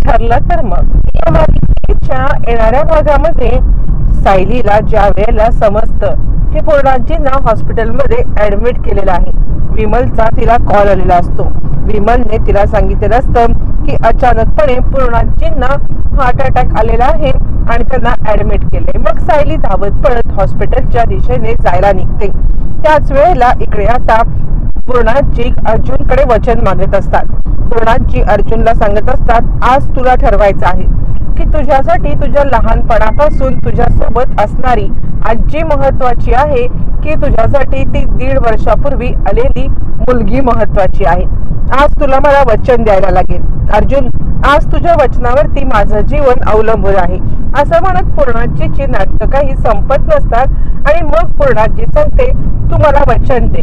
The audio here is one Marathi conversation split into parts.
ठरलं तर मग या मालिकेच्या येणाऱ्या भागामध्ये सायलीला ज्या वेळेला समजतं की पूर्णाजींना हॉस्पिटलमध्ये ऍडमिट केलेलं आहे, विमलचा तिला कॉल आलेला असतो. विमलने तिला सांगितलेलं असतं की अचानकपणे पूर्णाजींना हार्ट अटॅक आलेला आहे आणि त्यांना ऍडमिट केले. मग सायली धावत पळत हॉस्पिटलच्या दिशेने जायला निघते. त्याच वेळेला इकडे आता पूर्णाजी अर्जुनकडे वचन मागत असतात. पूर्णाजी अर्जुनला सांगत असतात, आज तुला ठरवायचं आहे की तुझ्यासाठी तुझ्या लहानपणापासून तुझ्यासोबत असणारी आजी महत्वाची आहे की तुझ्यासाठी ती 1.5 वर्षापूर्वी आलेली मुलगी महत्वाची आहे. आज तुला मला वचन द्यायला लागेल अर्जुन, आज तुझ्या वचनावरती माझं जीवन अवलंबून आहे. असं म्हणत पूर्णाजीची नाटकं काही संपत नसतात आणि मग पूर्णाजी सांगते, तू मला वचन दे,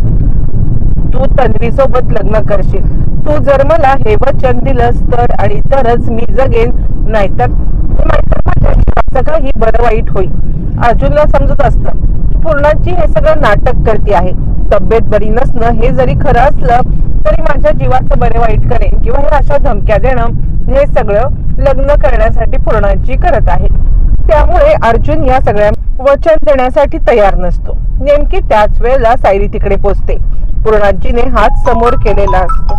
तू तन्वी सोबत लग्न करशील. तू जर मला हे वचन दिलंस तर आणि तरच मी जगेन, नाहीतर माझ्या जीवाचं काही बरं वाईट होईल. अर्जुनला समजत असतं पूर्णाजी हे सगळं नाटक करते आहे. तब्येत बरी नसणं हे जरी खरं असलं तरी माझ्या जीवाचं बरे वाईट करेन किंवा हे अशा धमक्या देणं हे सगळं लग्न करण्यासाठी पूर्णाजी करत आहे. त्यामुळे अर्जुन या सगळ्या वचन देण्यासाठी तयार नसतो. नेमकी त्याच वेळेला सायली तिकडे पोहोचते. पूर्णाजीने हात समोर केलेला असतो.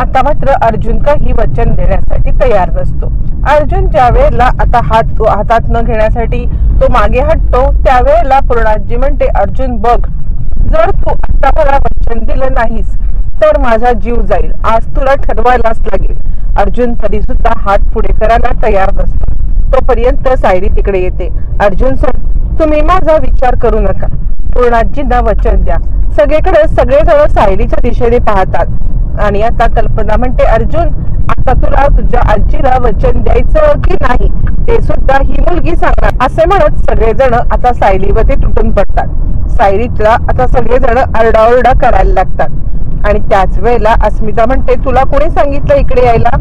आता मात्र अर्जुन काही वचन देण्यासाठी तयार नसतो. अर्जुन ज्या वेळेला आता हातात न घेण्यासाठी तो मागे हटतो त्यावेळेला पूर्णाजी म्हणते, अर्जुन बघ, जर तू आता मला वचन दिलं नाहीस तर माझा जीव जाईल. आज तुला ठरवायलाच लागेल. अर्जुन तरी सुद्धा हात पुढे करायला तयार नसतो. तोपर्यंत सायली तिकडे येते. अर्जुन सर, तुम्ही माझा विचार करू नका, पूर्णाजींना वचन द्या. सगळेजण सायलीच्या दिशेने पाहतात आणि आता कल्पना म्हणते, अर्जुन आता तुला तुझ्या आजीला वचन द्यायचं की नाही ते सुद्धा ही मुलगी सांगणार. असे म्हणत सगळेजण आता सायलीवरती तुटून पडतात. सायलीला आता सगळेजण आरडाओरडा करायला लागतात आणि त्याच वेळेला अस्मिता म्हणते, तुला कोणी सांगितलं इकडे यायला?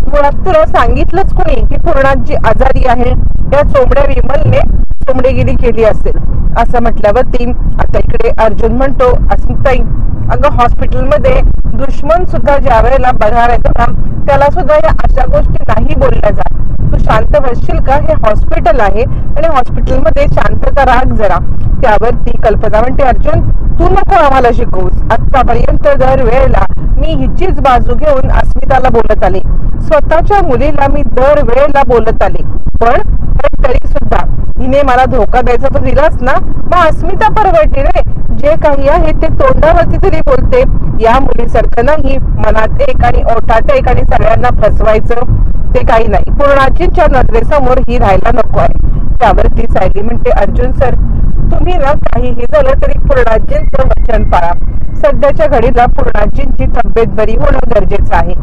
मुळात तुला सांगितलंच कोणी की पूर्णाजी आजारी आहे? या चोमड्या विमलने चोमडेगिरी केली असेल. असं म्हटल्यावरती आता इकडे अर्जुन म्हणतो, अस्मिताई अगं हॉस्पिटलमध्ये दुश्मन सुद्धा ज्या वेळेला बघायला येतो ना त्याला सुद्धा या अशा गोष्टी नाही बोलल्या जात. तू शांत बसशील का? हे हॉस्पिटल आहे आणि हॉस्पिटलमध्ये शांतता राख जरा. त्यावरती कल्पना म्हणते, अर्जुन तू नको आम्हाला शिकवूस. आतापर्यंत दर वेळेला मी हिचीच बाजू घेऊन अस्मिताला बोलत आले, स्वतःच्या मुलीला मी दर वेळेला बोलत आले, पण तरी सुद्धा हिने मला धोका द्यायचा तो दिलास ना, मग अस्मिता परवडते रे. जे काही आहे ते तोंडावरती तरी बोलते. या मुलीसारखं नाही मनात एक आणि ओठात एक आणि सगळ्यांना फसवायचं ते काही नाही. पूर्णाजींच्या नजरेसमोर ही राहायला नको आहे. त्यावरती सायली म्हणते, अर्जुन सर तुम्ही ना काहीही झालं तरी पूर्णाजींचं वचन पाळा. सध्याच्या घडीला पूर्णाजींची तब्येत बरी होणं गरजेचं आहे.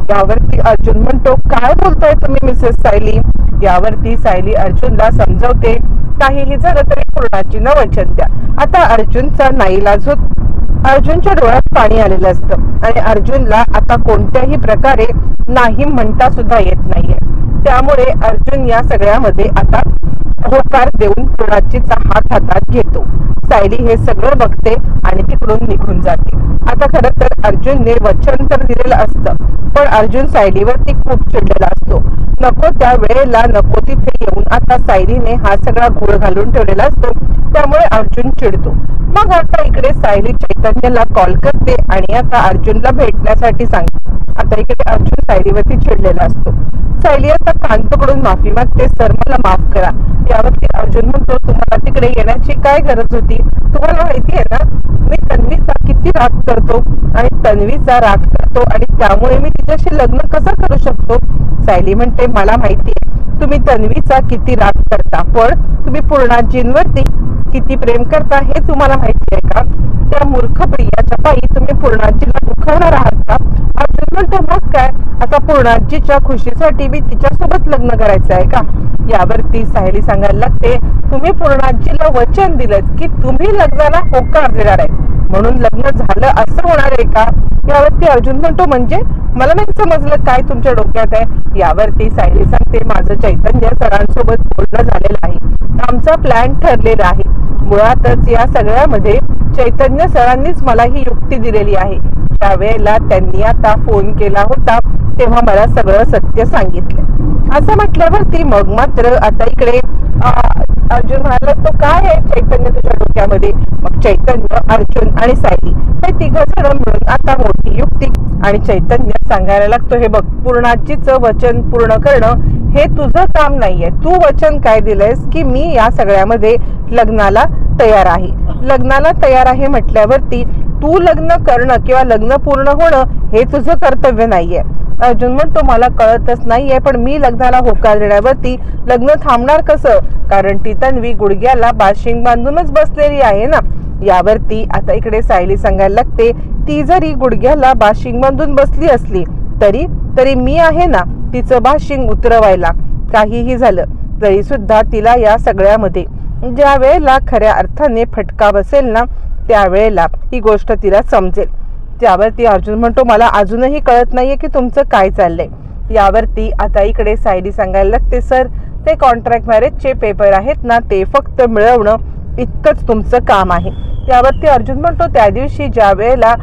यावरती अर्जुन म्हणतो, काय बोलताय तुम्ही मिसेस सायली? यावरती सायली अर्जुनला समजवते, काहीही झालं तरी पूर्णाजींना वचन द्या. आता अर्जुनचा नाईलाज होत. अर्जुनच्या डोळ्यात पाणी आलेलं असतं आणि अर्जुनला आता कोणत्याही प्रकारे नाही म्हणता सुद्धा येत नाहीये. त्यामुळे अर्जुन या सगळ्यामध्ये आता होकार देऊन पूर्णाजीचा हात हातात घेतो. सायली हे सगळं बघते आणि तिकडून निघून जाते. आता खरं तर अर्जुनने वचन तर दिलेलं असतं पण अर्जुन सायलीवरती खूप चिडलेला असतो. नको त्या वेळेला नको तिथे येऊन आता सायलीने हा सगळा घोळ घालून ठेवलेला असतो. त्यामुळे अर्जुन चिडतो. मग आता इकडे सायली चैतन्यला कॉल करते आणि आता अर्जुनला भेटण्यासाठी सांगते. आता इकडे अर्जुन सायलीवरती चिडलेला असतो. सायली आता कान पकडून माफी मागते, सर मला माफ करा. यावरती अर्जुन म्हणतो, तुम्हाला तिकडे येण्याची काय गरज होती? तुम्हाला माहिती आहे ना मी तन्वीचा किती राग करतो आणि तन्वीचा राग करतो आणि त्यामुळे मी तिच्याशी लग्न कसं करू शकतो? सायली म्हणते, मला माहिती आहे तुम्ही तन्वीचा किती राग करता, पण तुम्ही पूर्णाजींवरती किती प्रेम करता हे तुम्हाला माहिती आहे का? त्या मूर्ख प्रियाच्या पायी तुम्ही पूर्णाजीला दुखवणार आहात का? अर्जुन म्हणतो, मग काय आता पूर्णाजीच्या खुशीसाठी मी तिच्यासोबत लग्न करायचं आहे का? यावरती सायली सांगायला लागते, तुम्ही पूर्णाजीला वचन दिलं की तुम्ही लग्नाला होकार देणार आहे म्हणून लग्न झालं असं होणार आहे का? यावरती अर्जुन म्हणतो, म्हणजे मला नाही समजलं काय तुमच्या डोक्यात आहे? यावरती सायली सांगते, माझं चैतन्य सरांसोबत बोलणं झालेलं आहे, आमचा प्लॅन ठरलेला आहे. मुळातच या सगळ्यामध्ये चैतन्य सरांनीच मला ही युक्ती दिलेली आहे त्यावेळेला त्यांनी आता फोन केला होता तेव्हा मला सगळं सत्य सांगितलं असं म्हटल्यावरती मग मात्र आता इकडे अर्जुन म्हणाला तो काय आहे चैतन्य तुझ्या डोक्यामध्ये. मग चैतन्य, अर्जुन आणि सायली हे तिघ जण मिळून आता मोठी युक्ती आणि चैतन्य सांगायला लागतो हे बघ पूर्णाजीचं वचन पूर्ण करणं हे तुझं काम नाहीये. तू वचन काय दिलंयस की मी या सगळ्यामध्ये लग्नाला तयार आहे. लग्नाला तयार आहे म्हटल्यावरती तू लग्न करणं किंवा लग्न पूर्ण होणं हे तुझं कर्तव्य नाहीये. अर्जुन म्हणतो मला कळतच नाहीये पण मी लग्नाला होकार देण्यावरती लग्न थांबणार कसं, कारण ती तन्वी गुडघ्याला बाशिंग बांधूनच बसलेली आहे ना. यावरती आता इकडे सायली सांगायला लागते ती जरी गुडघ्याला बाशिंग बांधून बसली असली तरी मी आहे ना तिचं बाशिंग उतरवायला. काहीही झालं तरी सुद्धा तिला या सगळ्यामध्ये ज्या वेळेला खऱ्या अर्थाने फटका बसेल ना त्यावेळेला ही गोष्ट तिला समजेल. त्यावरती अर्जुन म्हणतो मला अजूनही कळत नाहीये की तुमचं काय चाललंय. यावरती आता इकडे सायली सांगायला लागते सर ते कॉन्ट्रॅक्ट मॅरेजचे पेपर आहेत ना ते फक्त मिळवणं इतकंच तुमचं काम आहे. त्यावरती अर्जुन म्हणतो त्या दिवशी ज्या वेळेला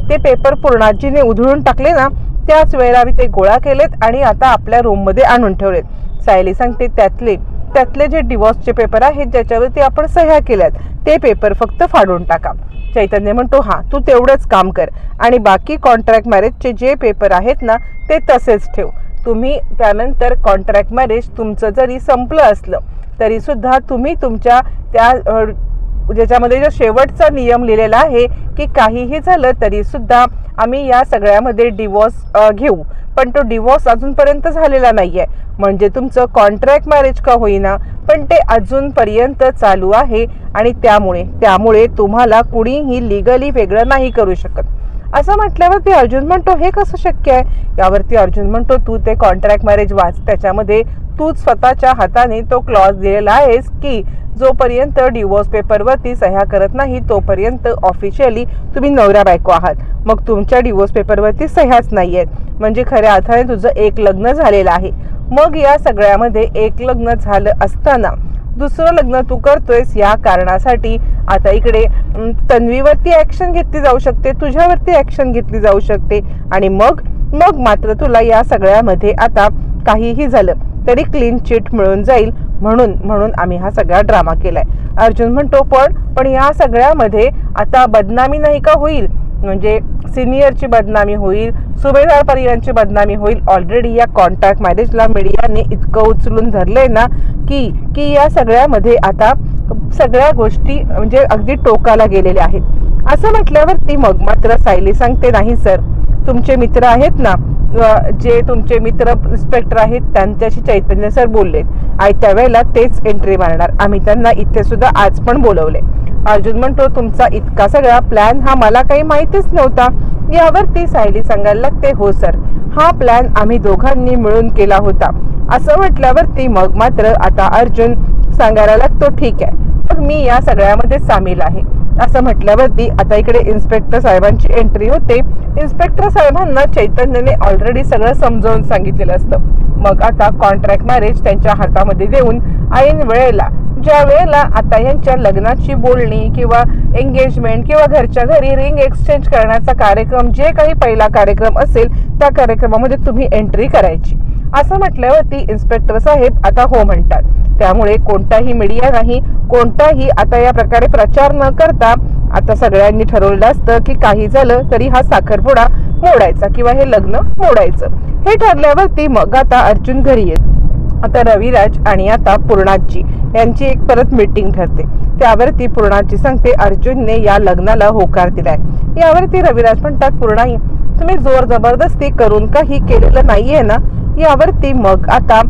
ते पेपर पूर्णाजीने उधळून टाकले ना त्याच वेळेला आम्ही ते गोळा केलेत आणि आता आपल्या रूम मध्ये आणून ठेवलेत. सायली सांगते त्यातले जे डिवोर्सचे पेपर आहेत ज्याच्यावरती आपण सह्या केल्यात ते पेपर फक्त फाडून टाका. चैतन्य म्हणतो हा तू तेवढंच काम कर आणि बाकी कॉन्ट्रॅक्ट मॅरेजचे जे पेपर आहेत ना ते तसेच ठेव. तुम्ही त्यानंतर कॉन्ट्रॅक्ट मॅरेज तुमचं जरी संपलं असलं तरी सुद्धा तुम्ही तुमच्या त्या ज्याच्यामध्ये जो शेवटचा नियम लिहिलेला आहे की काहीही झालं तरी सुद्धा आम्ही या सगळ्यामध्ये डिवोर्स घेऊ पण तो डिवोर्स अजूनपर्यंत झालेला नाहीये. म्हणजे तुमचं कॉन्ट्रॅक्ट मॅरेज का होईना पण ते अजूनपर्यंत चालू आहे आणि त्यामुळे तुम्हाला कुणीही लिगली वेगळं नाही करू शकत. असं म्हटल्यावरती अर्जुन म्हणतो हे कसं शक्य आहे. यावरती अर्जुन म्हणतो तू ते कॉन्ट्रॅक्ट मॅरेज वाच, त्याच्यामध्ये तूच स्वतःच्या हाताने तो क्लॉज दिलेला आहेस की जोपर्यंत डिवोर्स पेपरवरती सह्या करत नाही तोपर्यंत ऑफिशियली तुम्ही नवरा बायको आहात. मग तुमच्या डिवोर्स पेपरवरती सह्याच नाही आहेत म्हणजे खऱ्या अर्थाने तुझं एक लग्न झालेलं आहे. मग या सगळ्यामध्ये एक लग्न झालं असताना दुसरं लग्न तू करतोयस या कारणासाठी आता इकडे तन्वीवरती ऍक्शन घेतली जाऊ शकते, तुझ्यावरती ऍक्शन घेतली जाऊ शकते आणि मग मात्र तुला या सगळ्यामध्ये आता काहीही झालं तरी क्लीन चिट मिळून जाईल म्हणून आम्ही हा सगळा ड्रामा केलाय. अर्जुन म्हणतो पण या सगळ्यामध्ये आता बदनामी नाही का होईल, म्हणजे सिनियरची बदनामी होईल, सुभेदार परिवारांची बदनामी होईल. ऑलरेडी या कॉन्ट्रॅक्ट मॅरेजला मीडियाने इतकं उचलून धरलंय ना की या सगळ्यामध्ये आता सगळ्या गोष्टी म्हणजे अगदी टोकाला गेलेल्या आहेत. असं म्हटल्यावरती मग मात्र सायली सांगते नाही सर तुमचे मित्र आहेत ना जे तुमचे मित्र इन्स्पेक्टर आहेत त्यांच्याशी चैतन्य सर बोललेत आणि त्यावेळेला तेच एंट्री मारणार. आम्ही त्यांना इथे सुद्धा आज पण बोलवले. अर्जुन म्हणतो तुमचा इतका सगळा प्लॅन हा मला काही माहितीच नव्हता. यावरती सायली सांगायला लागते हो सर हा प्लॅन आम्ही दोघांनी मिळून केला होता. असं म्हटल्यावरती मग मात्र आता अर्जुन सांगायला लागतो ठीक आहे मग मी या सगळ्यामध्ये सामील आहे. असं म्हटल्यावरती आता इकडे इन्स्पेक्टर साहेबांची एंट्री होते. इन्स्पेक्टर साहेबांना चैतन्यने ऑलरेडी सगळं समजावून सांगितलेलं असतं. मग आता कॉन्ट्रॅक्ट मॅरेज त्यांच्या हातामध्ये देऊन ऐन वेळेला ज्या वेळेला आता यांच्या लग्नाची बोलणी किंवा एंगेजमेंट किंवा घरच्या घरी रिंग एक्सचेंज करण्याचा कार्यक्रम जे काही पहिला कार्यक्रम असेल त्या कार्यक्रमामध्ये तुम्ही एंट्री करायची. असं म्हटल्यावरती इन्स्पेक्टर साहेब आता हो म्हणतात. त्यामुळे कोणताही मीडिया नाही कोणताही आता या प्रकारे प्रचार न करता आता सगळ्यांनी ठरवलं असतं की काही झालं तरी हा साखरपुडा मोडायचा किंवा हे लग्न मोडायचं. हे ठरल्यावरती मग आता अर्जुन घरी येत. आता रविराज आणि आता पूर्णाजी यांची एक परत मीटिंग ठरते. त्यावरती पूर्णाजी सांगते अर्जुनने या लग्नाला होकार दिलाय. यावरती रविराज म्हणतात पूर्णाई तुम्ही जोर जबरदस्ती करून काही केलेलं नाहीये ना. यावरती मग आता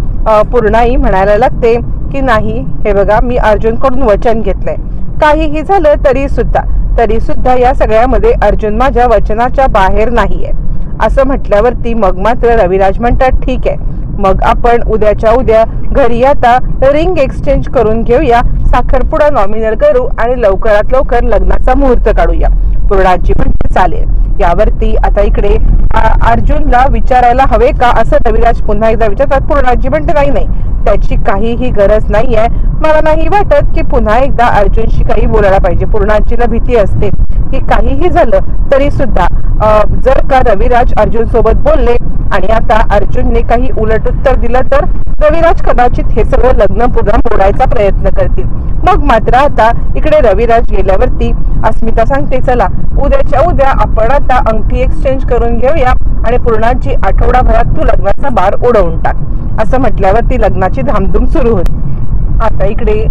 पूर्णाई म्हणायला लागते की नाही हे बघा मी अर्जुनकडून वचन घेतलंय काहीही झालं तरी सुद्धा या सगळ्यामध्ये अर्जुन माझ्या वचनाच्या बाहेर नाहीये. असं म्हटल्यावरती मग मात्र रविराज म्हणतात ठीक आहे मग आपण उद्याच्या उद्या घरी आता रिंग एक्सचेंज करून घेऊया, साखरपुडा नॉमिनल करू आणि लवकरात लवकर लग्नाचा मुहूर्त काढूया. पूर्णाजी म्हणते चालेल. यावरती आता इकडे अर्जुनला विचारायला हवे का असं रविराज पुन्हा एकदा विचारतात. पूर्णाजी म्हणते नाही त्याची काहीही गरज नाहीये. मला नाही वाटत की पुन्हा एकदा अर्जुनशी काही बोलायला पाहिजे. पूर्णाजीला भीती असते की काहीही झालं तरी सुद्धा जर का रविराज अर्जुन सोबत बोलले आणि आता अर्जुनने काही उलट उत्तर दिलं तर रविराज कदाचित हे सगळं लग्न पुन्हा मोडायचा प्रयत्न करतील. मग मात्र आता इकडे रविराज गेल्यावरती अस्मिता सांगते, चला उद्याच्या उद्या आपण आता अंगठी एक्सचेंज करून घेऊया आणि पूर्णाची आठवडाभरात तू लग्नाचा बार उडवून टाक. असं म्हटल्यावरती लग्नाची धामधूम सुरू होती. आता इकडे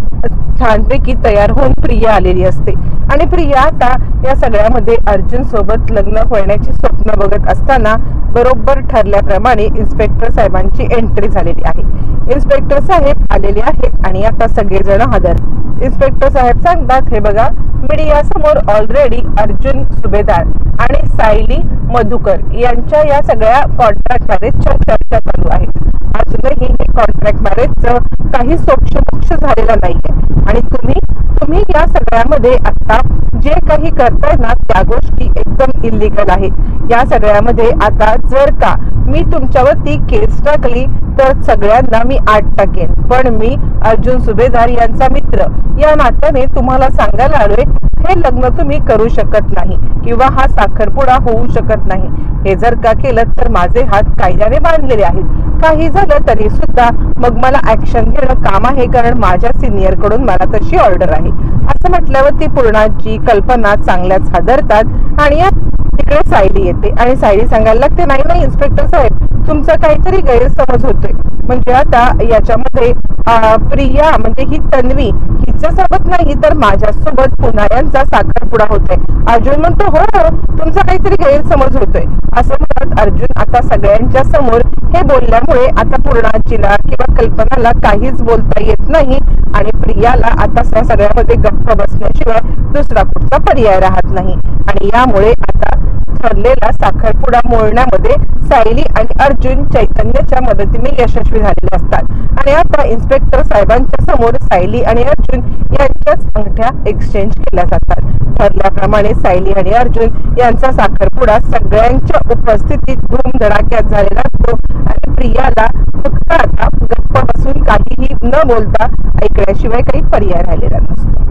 छानपैकी तयार होऊन प्रिया आलेली असते आणि प्रिया आता या सगळ्यामध्ये अर्जुन सोबत लग्न होण्याची स्वप्न बघत असताना बरोबर ठरल्याप्रमाणे इन्स्पेक्टर साहेबांची एंट्री झालेली आहे. इन्स्पेक्टर साहेब आलेले आहेत आणि आता सगळेजण हजर. इन्स्पेक्टर साहेब सांगतात, हे बघा मीडिया समोर ऑलरेडी अर्जुन सुभेदार आणि सायली मधुकर यांच्या या सगळ्या कॉन्ट्रॅक्ट मॅरेजच्या चर्चा चालू आहेत. अजूनही हे कॉन्ट्रॅक्ट मॅरेजचं काही सोक्षमोक्ष झालेलं नाहीये आणि तुम्ही या सगळ्यामध्ये आता जे काही करताय ना त्या गोष्टी एकदम इल्लीगल आहेत. या सगळ्यामध्ये आता जर का मी तुमच्यावरती केस टाकली तर सगळ्यांना मी 8 टाकेन. पण मी अर्जुन सुभेदार यांचा मित्र या नात्याने तुम्हाला सांगायला आलोय, हे लग्न तुम्ही करू शकत नाही किंवा हा साखरपुडा होऊ शकत नाही. हे जर का केलं तर माझे हात कायद्याने बांधलेले आहेत. काही झालं तरी सुद्धा मग मला ऍक्शन घेणं काम आहे, कारण माझ्या सिनियर कडून मला तशी ऑर्डर आहे. असं म्हटल्यावरती पूर्णाची कल्पना चांगल्याच हादरतात आणि तिकडे सायली येते आणि सायली सांगायला लागते, नाही इन्स्पेक्टर साहेब तुमचा काहीतरी गैरसमज होतोय. म्हणजे आता याच्यामध्ये प्रिया म्हणजे ही तन्वी हिच्यासोबत नाही तर माझ्यासोबत पुन्हा यांचा साखरपुडा होतोय. अर्जुन म्हणतो, हो तुमचा काहीतरी गैरसमज होतोय. असं म्हणत अर्जुन आता सगळ्यांच्या समोर हे बोलल्यामुळे आता पूर्णाजीला किंवा कल्पनाला काहीच बोलता येत नाही आणि प्रियाला आता सगळ्यामध्ये गप्प बसण्याशिवाय दुसरा कुठचा पर्याय राहत नाही. आणि यामुळे आता ठरलेला साखरपुडा मोडण्यामध्ये सायली आणि अर्जुन चैतन्याच्या मदतीने यशस्वी झालेले असतात. आणि आता इन्स्पेक्टर साहेबांच्या समोर सायली आणि अर्जुन यांच्याच अंगठ्या एक्सचेंज केल्या जातात. ठरल्याप्रमाणे सायली आणि अर्जुन यांचा साखरपुडा सगळ्यांच्या उपस्थितीत धूमधडाक्यात झालेला असतो आणि प्रियाला फक्त आता गप्प बसून काहीही न बोलता ऐकण्याशिवाय काही पर्याय राहिलेला नसतो.